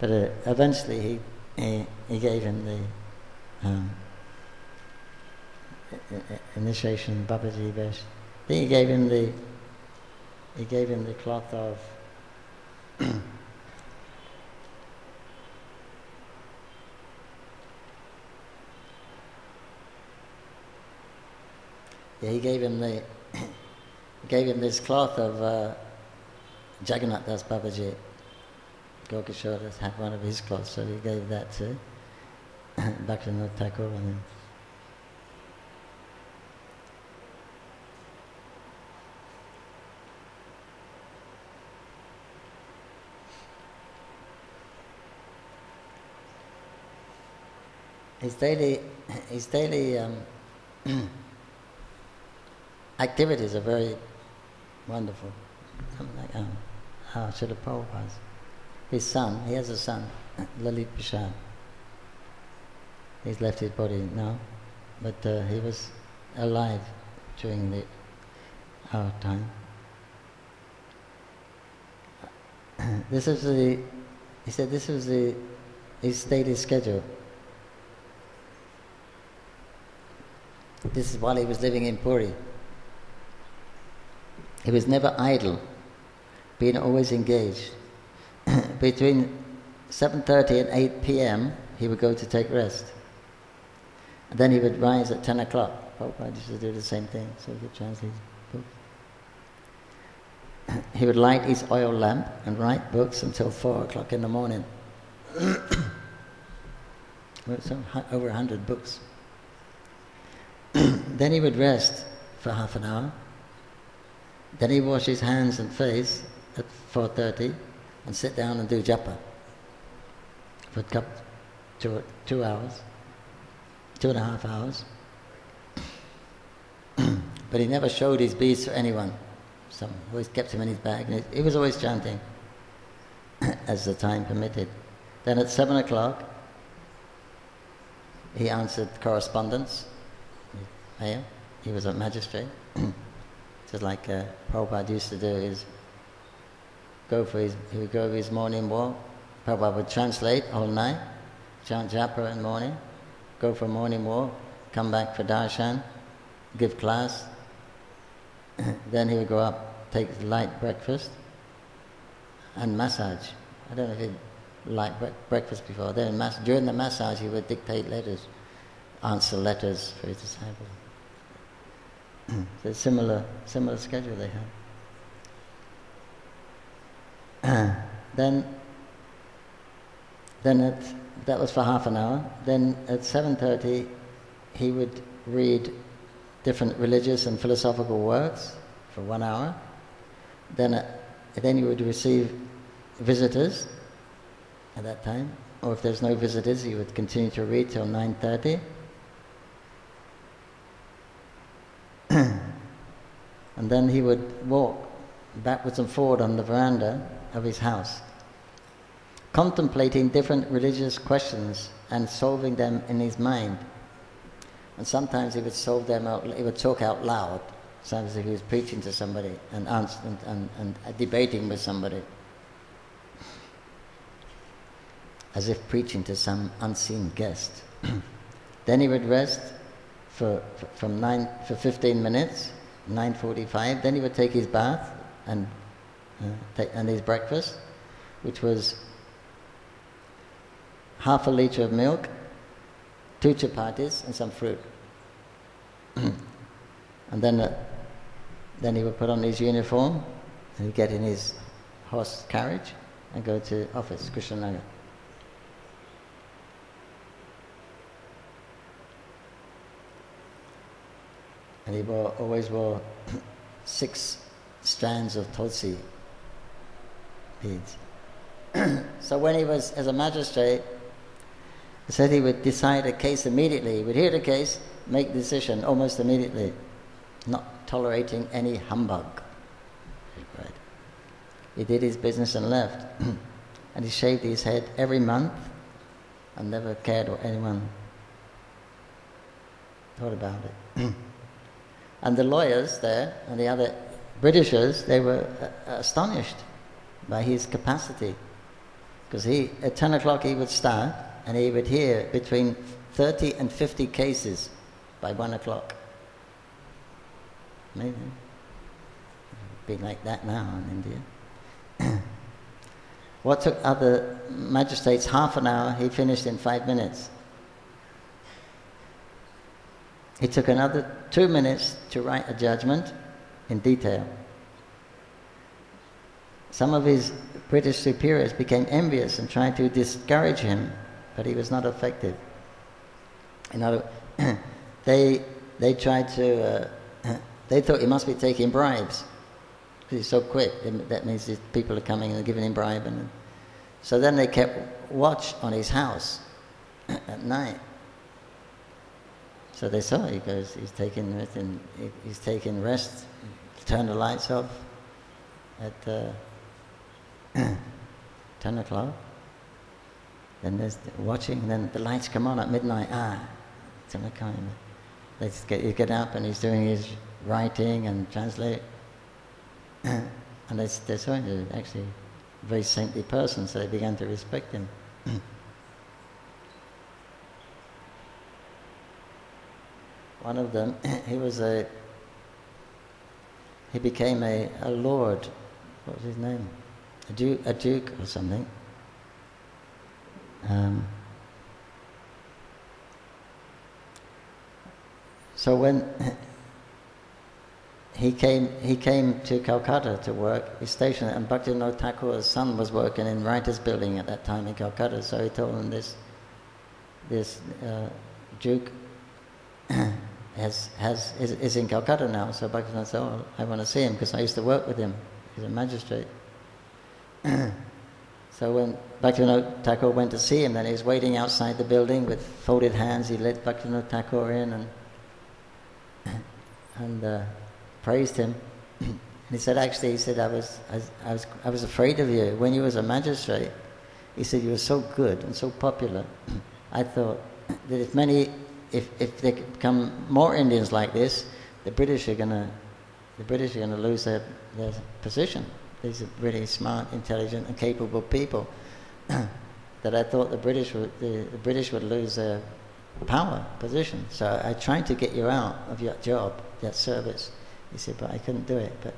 But eventually he gave him the initiation Babaji Vesh. Then he gave him the cloth of he gave him this cloth of Jagannath Das Babaji. Gaur-Kishore had one of his cloths, so he gave that to Bhaktivinoda Thakur. And his daily activities are very wonderful. Something like how Srila Prabhupada's. His son, he has a son, Lalit Prasad. He's left his body now, but he was alive during our time. He said this was his daily schedule. This is while he was living in Puri. He was never idle, being always engaged. Between 7:30 and 8 p.m. he would go to take rest. And then he would rise at 10 o'clock. Prabhupada used to do the same thing, so he could translate books. He would light his oil lamp and write books until 4 o'clock in the morning. Over 100 books. Then he would rest for half an hour. Then he'd wash his hands and face at 4:30 and sit down and do japa for 2 hours, 2.5 hours. But he never showed his beads to anyone. Some always kept him in his bag, and he was always chanting as the time permitted. Then at 7 o'clock, he answered correspondence. He was a magistrate. Just like Prabhupada used to do, he would go for his morning walk. Prabhupada would translate all night, chant japa in the morning, go for a morning walk, come back for darshan, give class. Then he would go up, take light breakfast and massage. I don't know if he'd light breakfast before. Then during the massage he would dictate letters, answer letters for his disciples. So similar schedule they had. Then that was for half an hour. Then at 7:30 he would read different religious and philosophical works for 1 hour. Then he would receive visitors at that time, or if there's no visitors he would continue to read till 9:30. And then he would walk backwards and forward on the veranda of his house, contemplating different religious questions and solving them in his mind. And sometimes he would solve them out. He would talk out loud. Sometimes if he was preaching to somebody and debating with somebody, as if preaching to some unseen guest. Then he would rest for 15 minutes. 9:45. Then he would take his bath and his breakfast, which was half a liter of milk, 2 chapatis and some fruit. And then he would put on his uniform and he'd get in his horse carriage and go to office, Krishnanagar. And he always wore 6 strands of tulsi beads. So when he was as a magistrate, he said he would decide a case immediately. He would hear the case, make the decision almost immediately, not tolerating any humbug. Right. He did his business and left. And he shaved his head every month and never cared what anyone thought about it. And the lawyers there and the other Britishers, they were astonished by his capacity. Because at 10 o'clock he would start and he would hear between 30 and 50 cases by 1 o'clock. Maybe. It'd be like that now in India. What took other magistrates half an hour, he finished in 5 minutes. It took another 2 minutes to write a judgment in detail. Some of his British superiors became envious and tried to discourage him, but he was not affected. They tried to. They thought he must be taking bribes because he's so quick. That means these people are coming and giving him bribe, so then they kept watch on his house at night. So they saw, he goes, he's taking rest, turn the lights off at 10 o'clock. Then there's watching, and then the lights come on at midnight. 10 o'clock. They get up and he's doing his writing and translate. And they saw him actually a very saintly person, so they began to respect him. One of them, he became a lord. What was his name? A duke or something. So when he came to Calcutta to work, he stationed, and Bhaktivinod Thakur's son was working in Writers' Building at that time in Calcutta. So he told him this duke is in Calcutta now. So Bhaktivinod said, "Oh, I want to see him because I used to work with him. He's a magistrate." So when Bhaktivinod Thakur went to see him, then he was waiting outside the building with folded hands. He led Bhaktivinod Thakur in and praised him. And he said, I was afraid of you when you was a magistrate. He said, you were so good and so popular. I thought that if there come more Indians like this, the British are gonna lose their position. These are really smart, intelligent, and capable people. That I thought the British would lose their power position. So I tried to get you out of your job, that service. He said, but I couldn't do it. But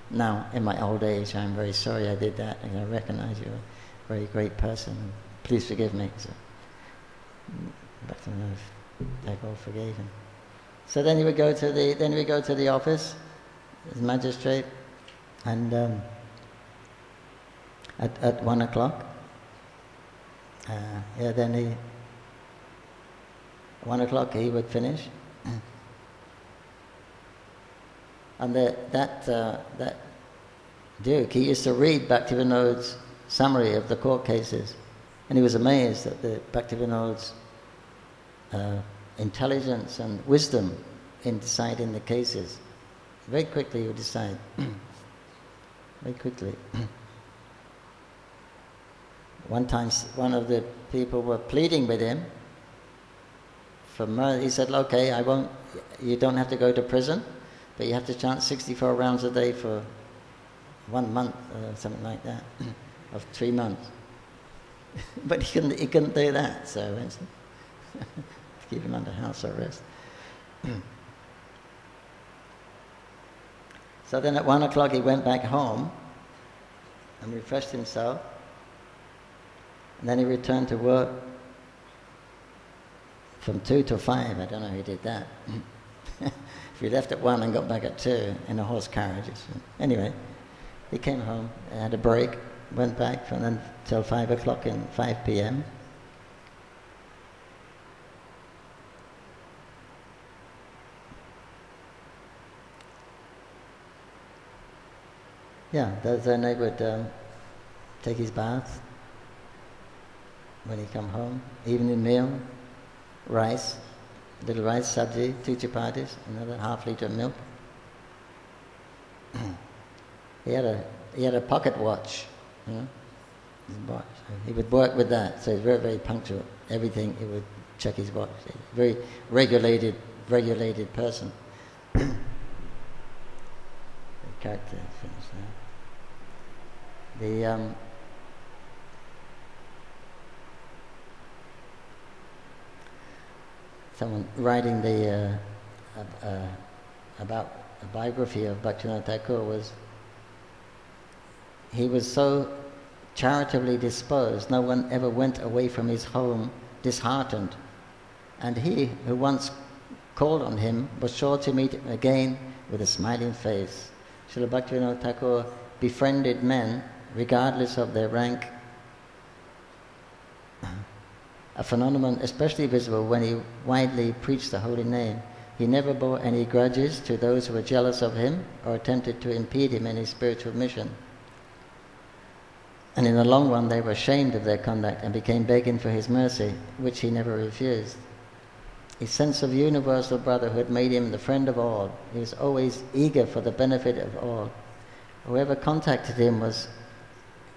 now, in my old age, I'm very sorry I did that, and I recognize you're a very great person. Please forgive me. So, Thakur forgave him. So then he would go to the office, as magistrate, and at 1 o'clock. Then 1 o'clock he would finish. And that Duke, he used to read Bhaktivinod's summary of the court cases, and he was amazed at the Bhaktivinod's intelligence and wisdom in deciding the cases. Very quickly he would decide. Very quickly. One time, one of the people were pleading with him for murder. He said, okay, you don't have to go to prison, but you have to chant 64 rounds a day for 1 month, something like that, of 3 months. But he couldn't do that, so to keep him under house arrest. So then at 1 o'clock he went back home and refreshed himself. And then he returned to work from 2 to 5. I don't know how he did that. If he left at 1 and got back at 2 in a horse carriage. Anyway, he came home, had a break, went back and then till 5 o'clock and 5 p.m. Yeah, then they would take his bath when he come home, evening meal, rice, little rice sabji, 2 chapatis, another ½ liter of milk. He had a pocket watch, you know, his watch. So he would work with that, so he's very, very punctual. Everything he would check his watch. Very regulated person. The character finished now. Someone writing about a biography of Bhaktivinod Thakur he was so charitably disposed, no one ever went away from his home disheartened. And he who once called on him was sure to meet him again with a smiling face. Srila Bhaktivinod Thakur befriended men regardless of their rank, a phenomenon especially visible when he widely preached the holy name. He never bore any grudges to those who were jealous of him or attempted to impede him in his spiritual mission. And in the long run they were ashamed of their conduct and became begging for his mercy, which he never refused. his sense of universal brotherhood made him the friend of all. He was always eager for the benefit of all. Whoever contacted him was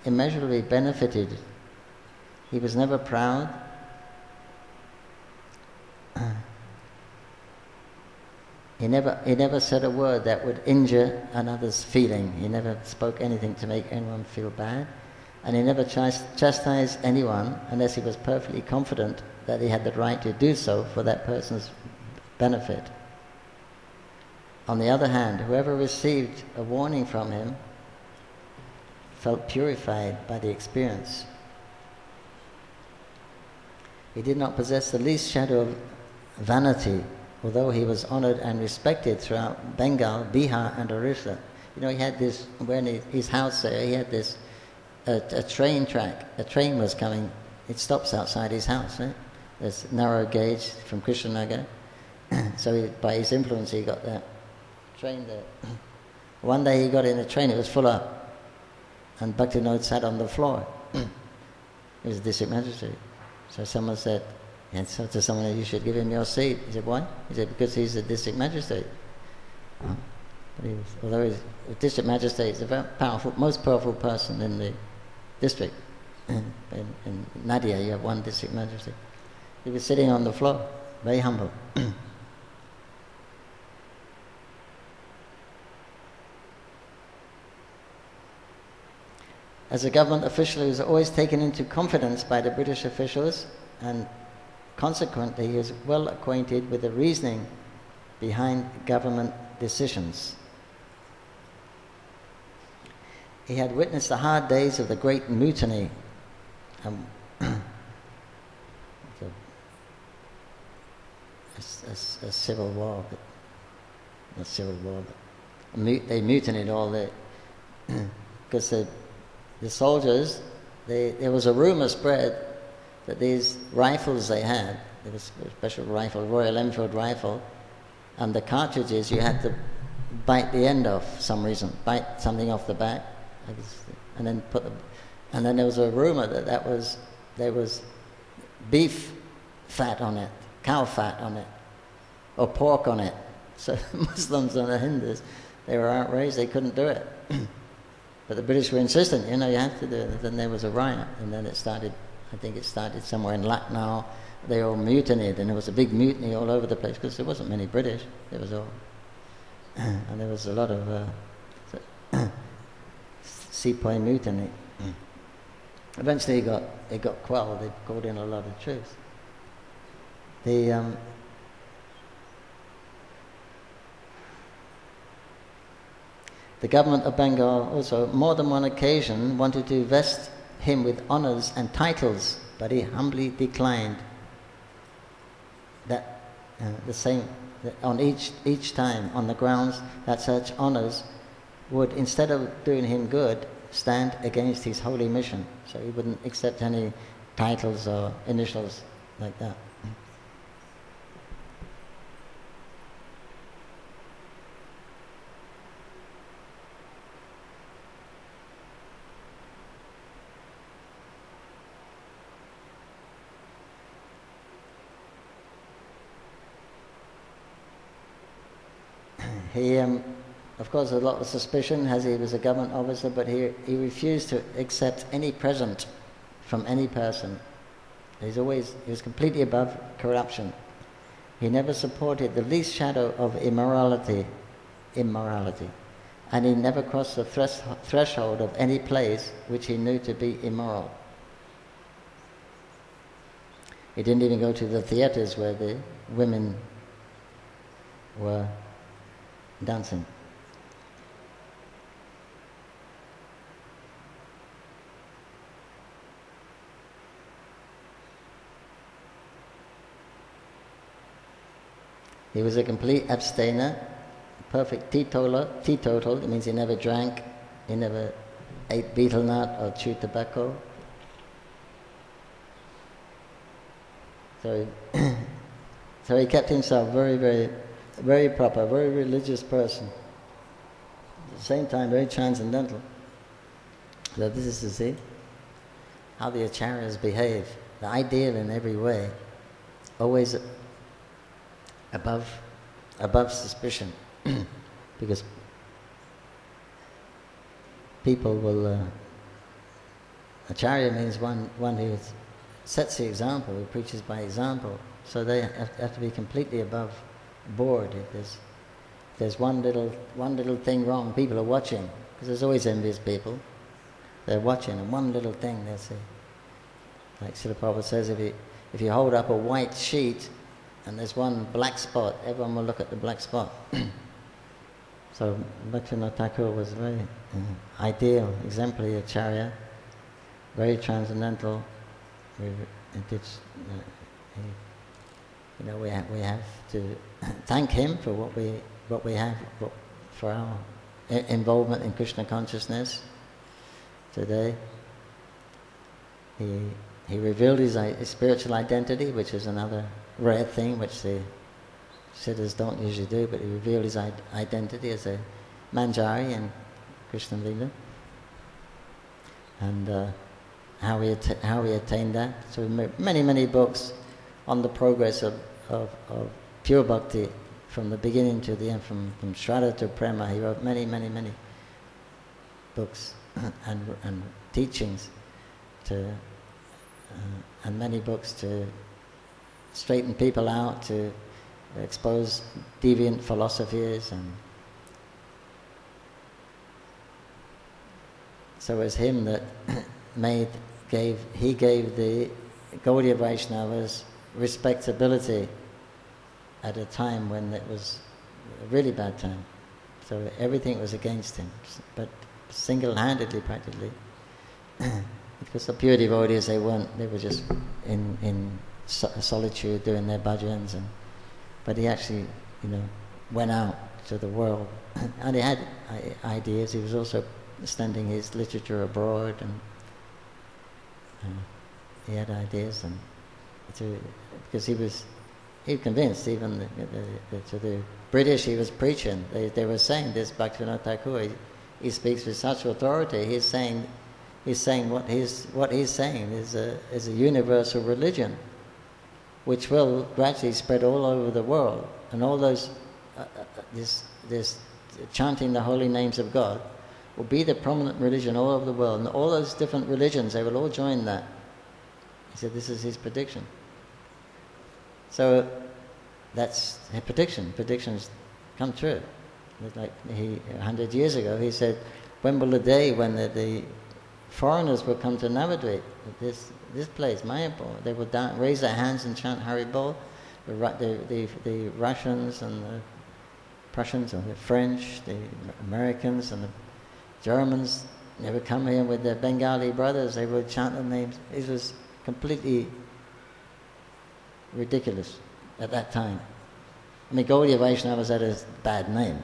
immeasurably benefited. He was never proud. He never said a word that would injure another's feeling. He never spoke anything to make anyone feel bad. And he never chastised anyone unless he was perfectly confident that he had the right to do so for that person's benefit. On the other hand, whoever received a warning from him felt purified by the experience. He did not possess the least shadow of vanity, although he was honored and respected throughout Bengal, Bihar and Orissa. You know, he had this, when his house there, he had this, a train track. A train was coming. It stops outside his house, right? There's narrow gauge from Krishnanagar. So by his influence he got that train there. One day he got in a train, it was full up. And Bhaktivinod sat on the floor. He was a district magistrate. So someone said, and so to someone, you should give him your seat. He said, why? He said, because he's a district magistrate. But although he's a district magistrate, he's the most powerful person in the district. In Nadia, you have one district magistrate. He was sitting on the floor, very humble. As a government official, he was always taken into confidence by the British officials, and consequently he was well acquainted with the reasoning behind government decisions. He had witnessed the hard days of the Great Mutiny, a civil war, but not civil war, but they mutinied all the because the soldiers, there was a rumor spread that these rifles they had, there was a special rifle, Royal Enfield rifle, and the cartridges you had to bite the end off for some reason, bite something off the back, and then and then there was a rumor that there was beef fat on it, cow fat on it, or pork on it. So the Muslims and the Hindus, they were outraged, they couldn't do it. But the British were insistent, you have to do it. And then there was a riot, and then it started, I think it started somewhere in Lucknow. They all mutinied, and there was a big mutiny all over the place, because there wasn't many British. There was all, and there was a lot of sepoy mutiny. Eventually it got quelled. They called in a lot of troops. The government of Bengal also, more than one occasion, wanted to vest him with honors and titles, but he humbly declined. That the same on each time, on the grounds that such honors would, instead of doing him good, stand against his holy mission. So he wouldn't accept any titles or initials like that. He, of course, a lot of suspicion as he was a government officer, but he refused to accept any present from any person. He was completely above corruption. He never supported the least shadow of immorality, and he never crossed the threshold of any place which he knew to be immoral. He didn't even go to the theatres where the women were dancing. He was a complete abstainer, perfect teetotal. It means he never drank, he never ate betel nut or chewed tobacco. So he kept himself very, very, very proper, very religious person. At the same time, very transcendental. So this is to see how the acharyas behave. The ideal in every way, always above suspicion, because people will. Acharya means one who sets the example, who preaches by example. So they have to be completely above board. If there's one little thing wrong, people are watching, because there's always envious people. They're watching, and one little thing they'll see. Like Srila Prabhupada says, if you hold up a white sheet and there's one black spot, everyone will look at the black spot. So Bhaktivinod Thakur was a very ideal, exemplary acharya, very transcendental. We have to thank him for what we have, for our involvement in Krishna consciousness today. He revealed his spiritual identity, which is another rare thing which the siddhas don't usually do, but he revealed his identity as a manjari in Krishna Lila, and how he attained that. So many books on the progress of pure bhakti from the beginning to the end, from Srila to Prema. He wrote many books and teachings and many books to straighten people out, to expose deviant philosophies. And so it was him that gave the Gaudiya Vaishnavas respectability at a time when it was a really bad time. So everything was against him, but single-handedly practically. Because the pure devotees, they were just in solitude doing their bhajans, but he actually, went out to the world, and he had ideas. He was also sending his literature abroad, and he had ideas, and because he was convinced, even to the British he was preaching, they were saying this Bhaktivinod Thakur, he speaks with such authority. He's saying what he's saying is a universal religion, which will gradually spread all over the world, and all those this chanting the holy names of God will be the prominent religion all over the world, and all those different religions, they will all join that. He said this is his prediction. So that's a prediction. Predictions come true. Like 100 years ago, he said, when will the day when the foreigners will come to Navadvip, this place, Mayapur, they will raise their hands and chant Haribol. The Russians and the Prussians and the French, the Americans and the Germans, they would come here with their Bengali brothers, they would chant the names. It was completely ridiculous at that time. I mean, Gaudiya Vaishnavas had a bad name.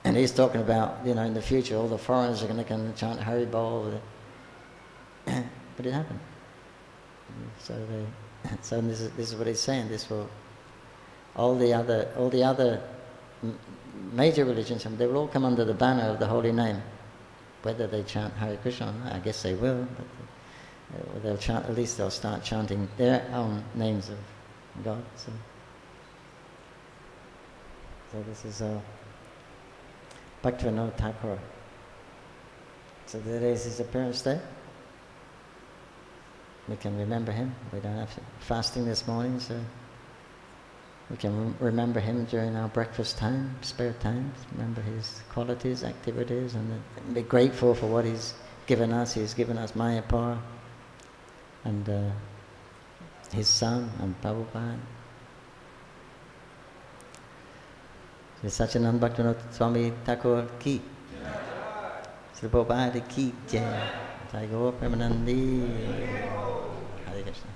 And he's talking about, in the future, all the foreigners are going to come and chant Haribol. But it happened. So this is what he's saying. This will, all the other major religions, they will all come under the banner of the holy name. Whether they chant Hare Krishna or not, I guess they will. But they'll chant. At least they'll start chanting their own names of God. So this is Bhaktivinod Thakur. So today is his appearance day. We can remember him. We don't have fasting this morning, so we can remember him during our breakfast time, spare time. Remember his qualities, activities, and be grateful for what he's given us. He's given us Mayapur and his son and Prabhupada. Sachinand Bhaktivinod Swami Thakur ki, Srila Prabhupada ki jai, Jai Gaur Premanandi. Hare Krishna.